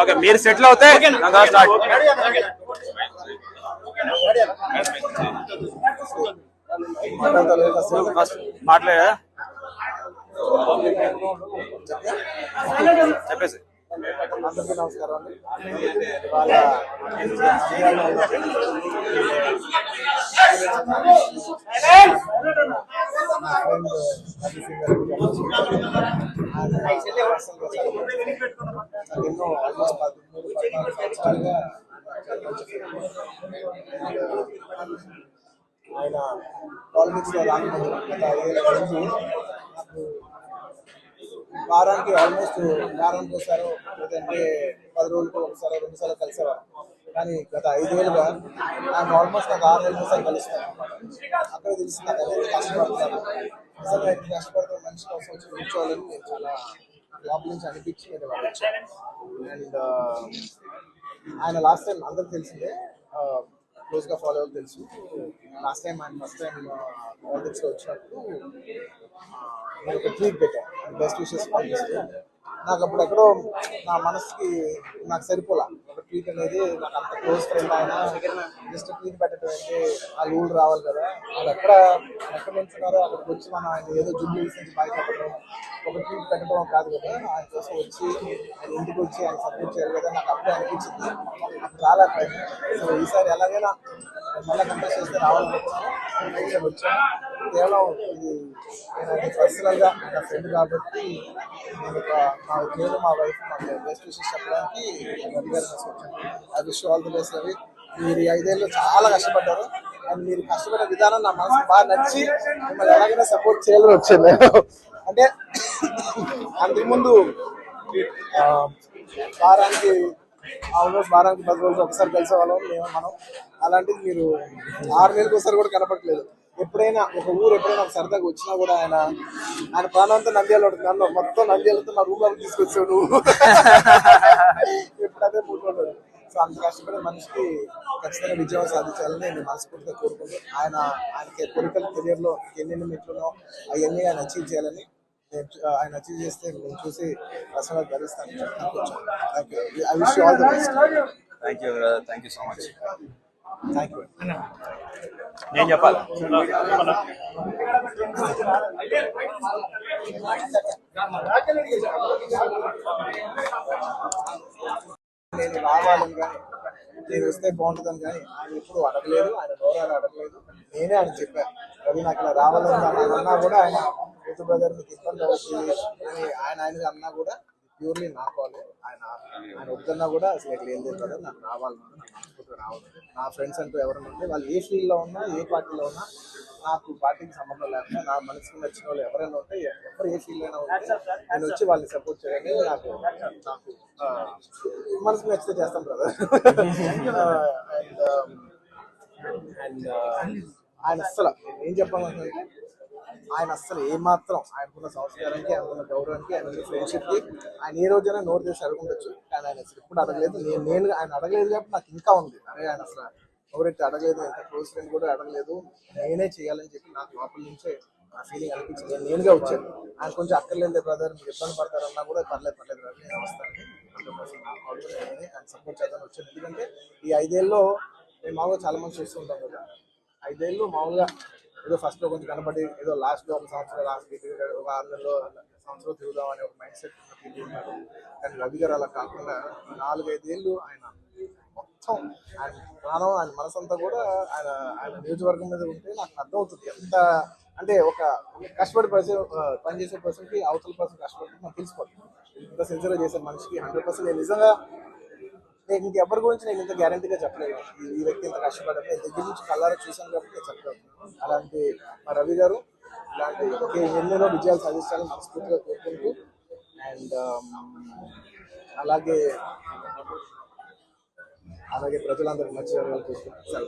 Okay, మీరు settle అవుతే start. మాట్లాడా చెప్పేసి. అందరికీ నమస్కారం అండి. ఎన్నో ఆల్మోస్ట్ 13-14 సంవత్సరాలుగా ఆయన పాలిటిక్స్ లో రాకముందు నాకు వారానికి వారానికి ఒకసారి లేదంటే 10 రోజులకు ఒకసారి 2 సార్లు కలిసేవారు. కానీ గత 5 ఏళ్ళుగా నాకు ఆల్మోస్ట్ నాకు 6 నెలలకు ఒకసారి కలుస్తాను. అక్కడ తెలిసి నాకు ఎంత కష్టపడతాను, నిజంగా ఎంత కష్టపడుతున్న మనిషి కోసం వచ్చి కూర్చోవాలని నేను చాలా లోపల నుంచి అనిపించి నేను వచ్చాను. అండ్ ఆయన లాస్ట్ టైం అందరికి తెలిసిందే, క్లోజ్గా ఫాలో అవ్వాలి తెలుసు. లాస్ట్ టైం ఆయన ఫస్ట్ టైం పాలిటిక్స్లో వచ్చినప్పుడు నేను ఒక ట్వీట్ పెట్టాను, బెస్ట్ విషెస్ పంపిస్తూ. నాకు అప్పుడు ఎక్కడో నా మనసుకి నాకు సరిపోలా. ఒక ట్వీట్ అనేది నాకు అంత క్లోజ్ ఫ్రెండ్ ఆయన జస్ట్ ట్వీట్ పెట్టడం అంటే ఆ రూల్ రావాలి కదా. వాళ్ళు ఎక్కడ ఉంటున్నారో అక్కడికి వచ్చి మనం ఆయన ఏదో జుబ్లీ నుంచి బయటపడడం, ఒక ట్వీట్ పెట్టడం కాదు కదా. ఆయన కోసం వచ్చి ఆయన ఇంటికి వచ్చి ఆయన సపోర్ట్ చేయాలి కదా. నాకు అప్పుడే అనిపించింది. నాకు చాలా సో ఈసారి ఎలాగైనా మళ్ళీ కంటెస్ట్ చేస్తే రావాలనుకుంటున్నాను. వచ్చాను. కేవలం ఇది నేను పర్సనల్గా నా ఫ్రెండ్ కాబట్టి నేను మా వైఫ్ మాకు బెస్ట్ విషెస్ చెప్పడానికి రవి గారు తీసుకొచ్చాను. I wish all the best Ravi. మీరు 5 ఏళ్ళు చాలా కష్టపడ్డారు. అండ్ మీరు కష్టపడే విధానం నా మనసుకు బాగా నచ్చి మిమ్మల్ని ఎలాగైనా సపోర్ట్ చేయాలని వచ్చాను. అంటే అంతకుముందు ఆల్మోస్ట్ వారానికి 10 రోజులు ఒకసారి కలిసేవాళ్ళం మనం. అలాంటిది మీరు 6 నెలలకు ఒకసారి కూడా కనపడట్లేదు. ఎప్పుడైనా ఒక సరదాగా వచ్చినా కూడా ఆయన ప్రాణంతో నంద్యాల నన్ను మొత్తం నంద్యాలతో నా రూమ్ లో తీసుకొచ్చాడు. ఎప్పుడైతే మూడు. సో అంత కష్టపడే మనిషికి ఖచ్చితంగా విజయం సాధించాలని నేను మనస్ఫూర్తిగా కోరుకుంటూ ఆయనకి పొలిటికల్ కెరియర్ లో ఎన్నెన్ని మెట్లునో అవన్నీ ఆయన అచీవ్ చేయాలని, ఆయన అచీవ్ చేస్తే నేను చూసి పర్సనల్గా భరిస్తాను. I wish all the best. Thank you so much. Thank you. నేను చెప్పాలి, నేను రావాలని కానీ నేను వస్తే బాగుంటుందని కానీ ఆయన ఎప్పుడు అడగలేదు. ఆయన గౌరవాలు అడగలేదు. నేనే ఆయన చెప్పాను, రవి నాకు ఇలా రావాలని అన్నా కూడా ఆయన యూత్ బ్రదర్ మీకు ఇబ్బంది అవుతుంది అని ఆయనగా అన్నా కూడా ప్యూర్లీ నా కాల్. ఆయన వద్దన్నా కూడా అసలు ఎక్కడ ఏం లేదు కదా, నాకు రావాలన్నా రావాలి. నా ఫ్రెండ్స్ అంటూ ఎవరైనా ఉంటే వాళ్ళు ఏ ఫీల్డ్లో ఉన్నా ఏ పార్టీలో ఉన్నా నాకు పార్టీకి సంబంధం లేకుండా నా మనసుకు నచ్చిన వాళ్ళు ఎవరైనా ఉంటే ఎవరు ఏ ఫీల్డ్ అయినా ఉంటే నేను వచ్చి వాళ్ళని సపోర్ట్ చేయాలని నాకు మనసుకు నచ్చితే చేస్తాం కదా. అండ్ ఆయన అస్సలు ఏం చెప్పాలంటే ఆయన అస్సలు ఏమాత్రం ఆయనకున్న సంస్కారానికి, ఆయనకున్న గౌరవానికి, ఆయనకున్న ఫ్రెండ్షిప్కి ఆయన ఏ రోజైనా నోరు చేసి అడుగుండొచ్చు. కానీ ఆయన అసలు ఎప్పుడు అడగలేదు. నేను ఆయన అడగలేదు కాబట్టి నాకు ఇంకా ఉంది. అదే ఆయన అసలు ఎవరైతే అడగలేదు, ఎంత క్లోజ్ ఫ్రెండ్ కూడా అడగలేదు, నేనే చేయాలని చెప్పి నాకు లోపల నుంచే ఆ ఫీలింగ్ అనిపించింది. నేనుగా వచ్చాను. ఆయన కొంచెం అక్కర్లేదు బ్రదర్ మీరు ఇబ్బంది పడతారన్నా కూడా పర్లేదు రాదు, నేను వస్తాను 100% ఆయన సపోర్ట్ చేద్దామని వచ్చాను. ఎందుకంటే ఈ 5 ఏళ్ళలో మేము మామూలుగా చాలా మంది చూస్తూ ఉంటాం కదా. 5 ఏళ్ళు మామూలుగా ఏదో ఫస్ట్ లో కొంచెం కనబడి ఏదో లాస్ట్ లో ఒక సంవత్సరం ఒక 6 నెలలో సంవత్సరం తిరుగుదాం అనే ఒక మైండ్ సెట్ ఉన్నారు. కానీ రవి గారు అలా కాకుండా 4-5 ఏళ్ళు ఆయన మొత్తం ఆయన ప్రాణం, ఆయన మనసంతా కూడా ఆయన నియోజకవర్గం మీద ఉంటే నాకు అర్థమవుతుంది ఎంత అంటే ఒక కష్టపడి పనిచేసే పర్సన్కి అవతల పర్సన్ కష్టపడుతుంది నాకు తెలిసిపోతుంది. ఇంత సిన్సియర్గా చేసే మనిషికి 100% నేను నిజంగా నేను ఇంకెవరి గురించి నేను ఇంత గ్యారంటీగా చెప్పలేదు. ఈ వ్యక్తి ఇంత కష్టపడ్డారు నేను దగ్గర నుంచి కళ్ళారా చూశాను కాబట్టి నేను చెప్పలేదు. అలాంటి మా రవి గారు ఇలాంటి ఎన్నెన్నో విజయాలు సాధించాలని మనస్ఫూర్తిగా కోరుకుంటూ అండ్ అలాగే ప్రజలందరికీ మంచి జరగాలని చూసుకుంటాను.